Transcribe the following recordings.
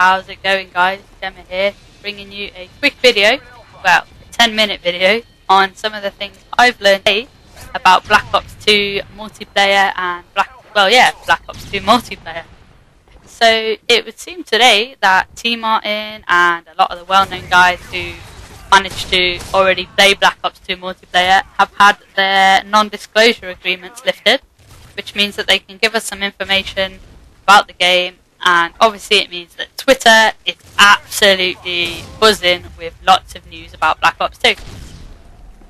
how's it going, guys? Gemma here, bringing you a quick video, well, a 10-minute video on some of the things I've learned today about Black Ops 2 multiplayer and Black Ops 2 multiplayer. So it would seem today that T Martin and a lot of the well-known guys who managed to already play Black Ops 2 multiplayer have had their non-disclosure agreements lifted, which means that they can give us some information about the game, and obviously it means that Twitter is absolutely buzzing with lots of news about Black Ops 2.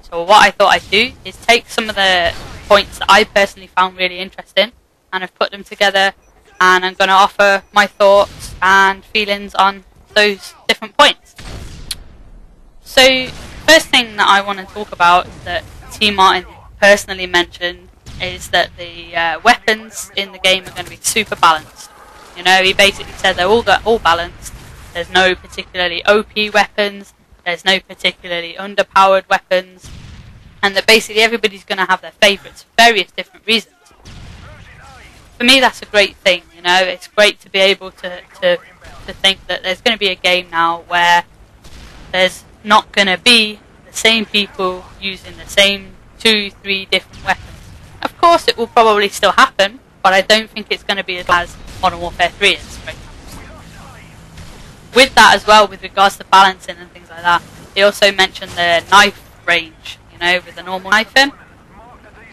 So what I thought I'd do is take some of the points that I personally found really interesting and have put them together, and I'm going to offer my thoughts and feelings on those different points. So first thing that I want to talk about that T Martin personally mentioned is that the weapons in the game are going to be super balanced. You know, he basically said they're all balanced. There's no particularly OP weapons, there's no particularly underpowered weapons, and that basically everybody's going to have their favourites for various different reasons. For me, that's a great thing. You know, it's great to be able to think that there's going to be a game now where there's not going to be the same people using the same 2-3 different weapons. Of course, it will probably still happen, but I don't think it's going to be as Modern Warfare 3 is, for example. With that as well, with regards to balancing and things like that, he also mentioned the knife range, you know, with the normal knife in.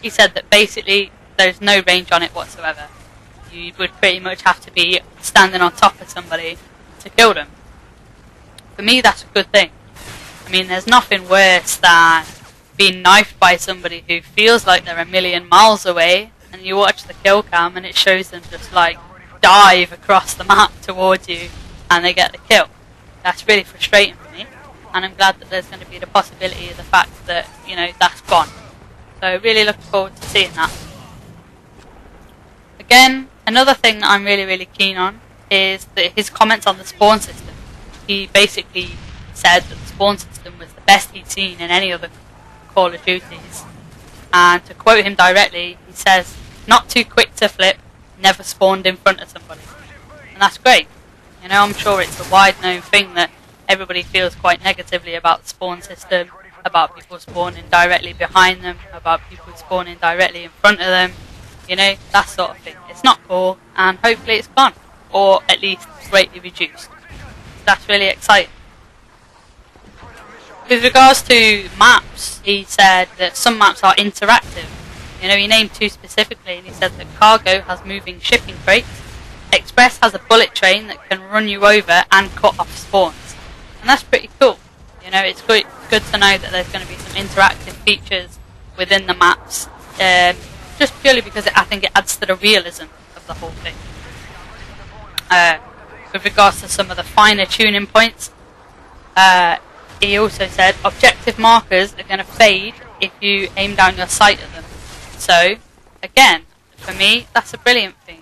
He said that basically there's no range on it whatsoever. You would pretty much have to be standing on top of somebody to kill them. For me, that's a good thing. I mean, there's nothing worse than being knifed by somebody who feels like they're a million miles away, and you watch the kill cam and it shows them just like dive across the map towards you and they get the kill. That's really frustrating for me, and I'm glad that there's going to be the possibility of the fact that, you know, that's gone. So really looking forward to seeing that. Again, another thing that I'm really keen on is his comments on the spawn system. He basically said that the spawn system was the best he'd seen in any other Call of Duties, and to quote him directly, he says, "Not too quick to flip, never spawned in front of somebody." And that's great. You know, I'm sure it's a wide known thing that everybody feels quite negatively about the spawn system, about people spawning directly behind them, about people spawning directly in front of them, you know, that sort of thing. It's not cool, and hopefully it's gone, or at least greatly reduced. That's really exciting. With regards to maps, he said that some maps are interactive. You know, he named two specifically, and he said that Cargo has moving shipping crates, Express has a bullet train that can run you over and cut off spawns. And that's pretty cool. You know, it's good to know that there's going to be some interactive features within the maps, just purely because I think it adds to the realism of the whole thing. With regards to some of the finer tuning points, he also said objective markers are going to fade if you aim down your sight at them. So, again, for me, that's a brilliant thing.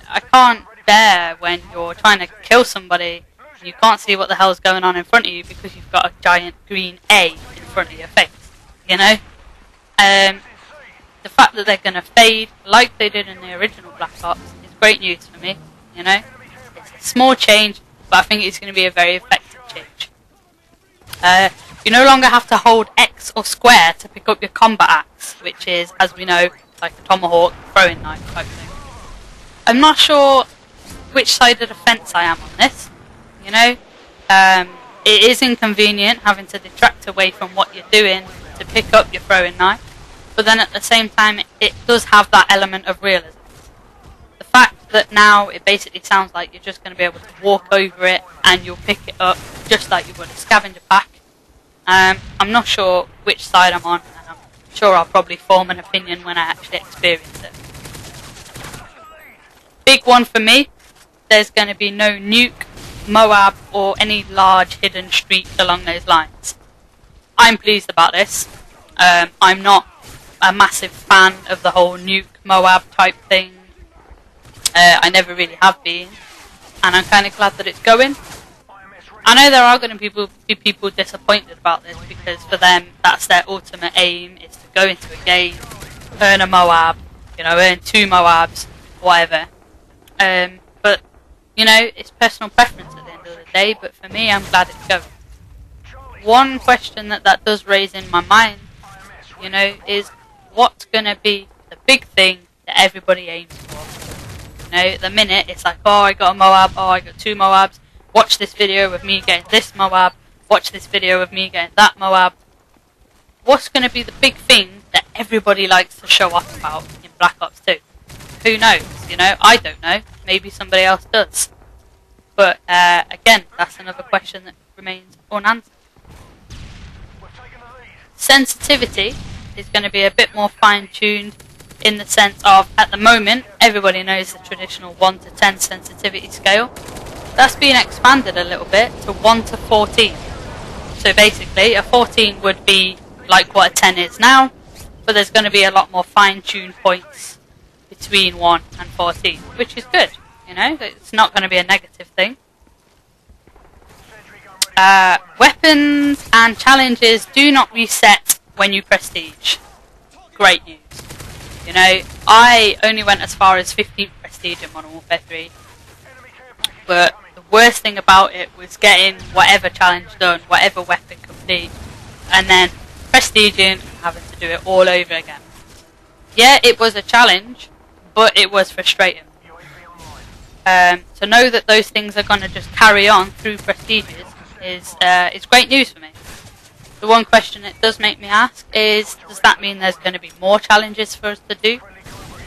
I can't bear when you're trying to kill somebody and you can't see what the hell's going on in front of you because you've got a giant green A in front of your face, you know? The fact that they're going to fade like they did in the original Black Ops is great news for me, you know? It's a small change, but I think it's going to be a very effective change. You no longer have to hold X or square to pick up your combat axe, which is, as we know, like a tomahawk throwing knife type thing. I'm not sure which side of the fence I am on this, you know. It is inconvenient having to detract away from what you're doing to pick up your throwing knife, but then at the same time it does have that element of realism. The fact that now it basically sounds like you're just going to be able to walk over it and you'll pick it up just like you would a scavenger pack. I'm not sure which side I'm on, and I'm sure I'll probably form an opinion when I actually experience it. Big one for me, there's going to be no nuke, Moab, or any large hidden streets along those lines. I'm pleased about this. I'm not a massive fan of the whole nuke, Moab type thing. I never really have been, and I'm kind of glad that it's going. I know there are going to be people disappointed about this because for them that's their ultimate aim, is to go into a game, earn a Moab, you know, earn 2 Moabs, whatever. But, you know, it's personal preference at the end day, but for me, I'm glad it's going. One question that does raise in my mind, you know, is what's going to be the big thing that everybody aims for? You know, at the minute, it's like, oh, I got a Moab, oh, I got 2 Moabs, watch this video of me getting this Moab, watch this video of me getting that Moab. What's going to be the big thing that everybody likes to show off about in Black Ops 2? Who knows? You know, I don't know. Maybe somebody else does. But again, that's another question that remains unanswered. Sensitivity is going to be a bit more fine-tuned in the sense of, at the moment, everybody knows the traditional 1 to 10 sensitivity scale. That's been expanded a little bit to 1 to 14. So basically, a 14 would be like what a 10 is now, but there's going to be a lot more fine-tuned points between 1 and 14, which is good. You know, it's not going to be a negative thing. Weapons and challenges do not reset when you prestige. Great news. You know, I only went as far as 15 prestige in Modern Warfare 3, but the worst thing about it was getting whatever challenge done, whatever weapon complete, and then prestiging and having to do it all over again. Yeah, it was a challenge, but it was frustrating. To know that those things are going to just carry on through prestiges is great news for me. The one question it does make me ask is, does that mean there's going to be more challenges for us to do?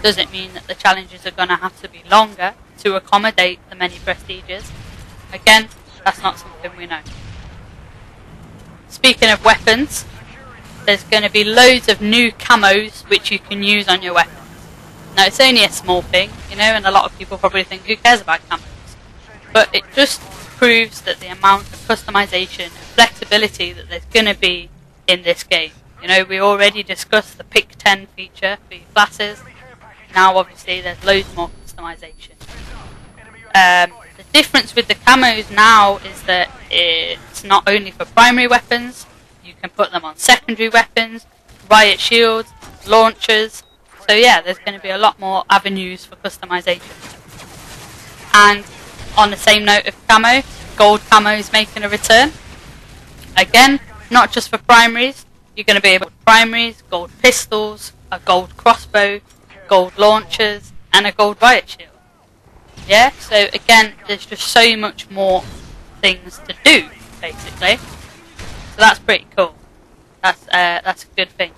Does it mean that the challenges are going to have to be longer to accommodate the many prestiges? Again, that's not something we know. Speaking of weapons, there's going to be loads of new camos which you can use on your weapons. Now, it's only a small thing, you know, and a lot of people probably think, who cares about camos? But it just proves that the amount of customization and flexibility that there's going to be in this game. You know, we already discussed the Pick 10 feature for your classes. Now, obviously, there's loads more customization. The difference with the camos now is that it's not only for primary weapons, you can put them on secondary weapons, riot shields, launchers. So yeah, there's going to be a lot more avenues for customization. And on the same note of camo, gold camo is making a return. Again, not just for primaries. You're going to be able to primaries, gold pistols, a gold crossbow, gold launchers, and a gold riot shield. Yeah, so again, there's just so much more things to do, basically. So that's pretty cool. That's a good thing.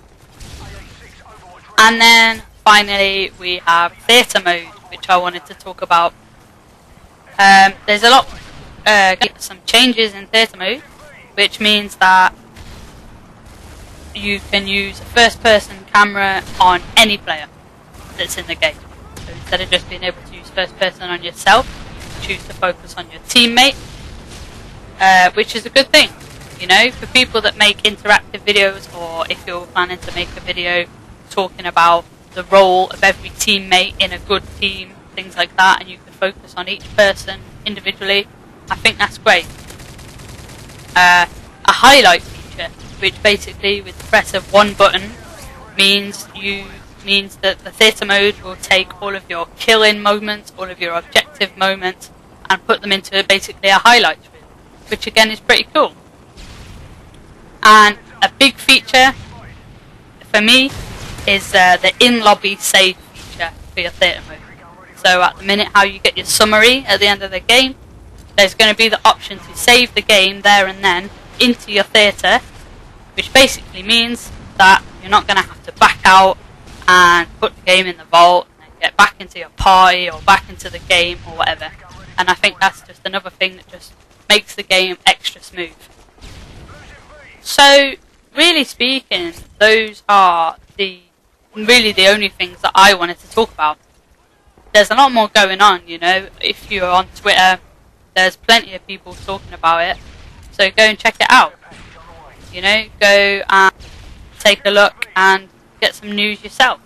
And then finally we have theatre mode, which I wanted to talk about. There's a lot, some changes in theatre mode, which means that you can use a first-person camera on any player that's in the game. So instead of just being able to use first-person on yourself, you choose to focus on your teammate, which is a good thing. You know, for people that make interactive videos, or if you're planning to make a video talking about the role of every teammate in a good team, things like that, and you can focus on each person individually, I think that's great. A highlight feature, which basically with the press of one button means that the theatre mode will take all of your killing moments, all of your objective moments, and put them into basically a highlight reel, which again is pretty cool. And a big feature for me is the in-lobby save feature for your theatre mode. So at the minute how you get your summary at the end of the game, there's going to be the option to save the game there and then into your theatre, which basically means that you're not going to have to back out and put the game in the vault and then get back into your party or back into the game or whatever. And I think that's just another thing that just makes the game extra smooth. So, really speaking, those are really the only things that I wanted to talk about. There's a lot more going on, you know. If you're on Twitter, there's plenty of people talking about it. So go and check it out. You know, go and take a look and get some news yourself.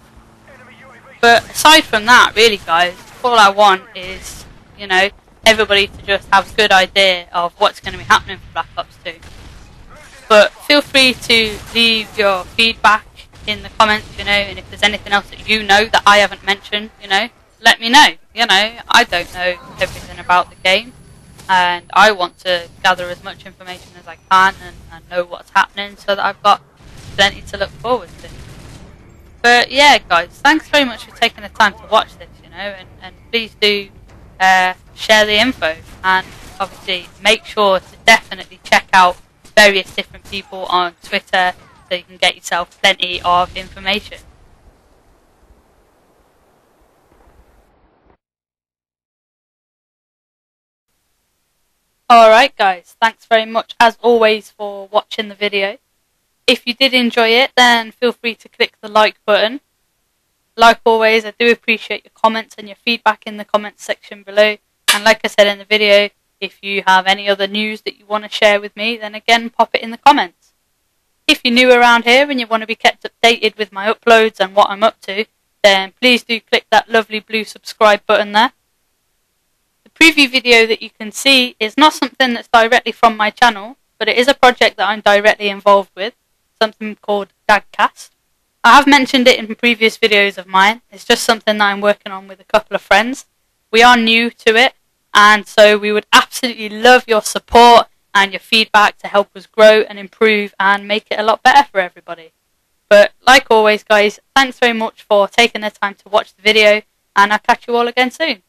But aside from that, really guys, all I want is, you know, everybody to just have a good idea of what's going to be happening for Black Ops 2. But feel free to leave your feedback in the comments, you know, and if there's anything else that you know that I haven't mentioned, you know, let me know. You know, I don't know everything about the game. and I want to gather as much information as I can and know what's happening so that I've got plenty to look forward to. But yeah, guys, thanks very much for taking the time to watch this, and please do share the info, and obviously make sure to definitely check out various different people on Twitter so you can get yourself plenty of information. Alright guys, thanks very much as always for watching the video. If you did enjoy it, then feel free to click the like button. Like always, I do appreciate your comments and your feedback in the comments section below. And like I said in the video, if you have any other news that you want to share with me, then again, pop it in the comments. If you're new around here and you want to be kept updated with my uploads and what I'm up to, then please do click that lovely blue subscribe button there. The preview video that you can see is not something that's directly from my channel, but it is a project that I'm directly involved with, something called Dagcast. I have mentioned it in previous videos of mine. It's just something that I'm working on with a couple of friends. We are new to it, and so we would absolutely love your support and your feedback to help us grow and improve and make it a lot better for everybody. But like always guys, thanks very much for taking the time to watch the video, and I'll catch you all again soon.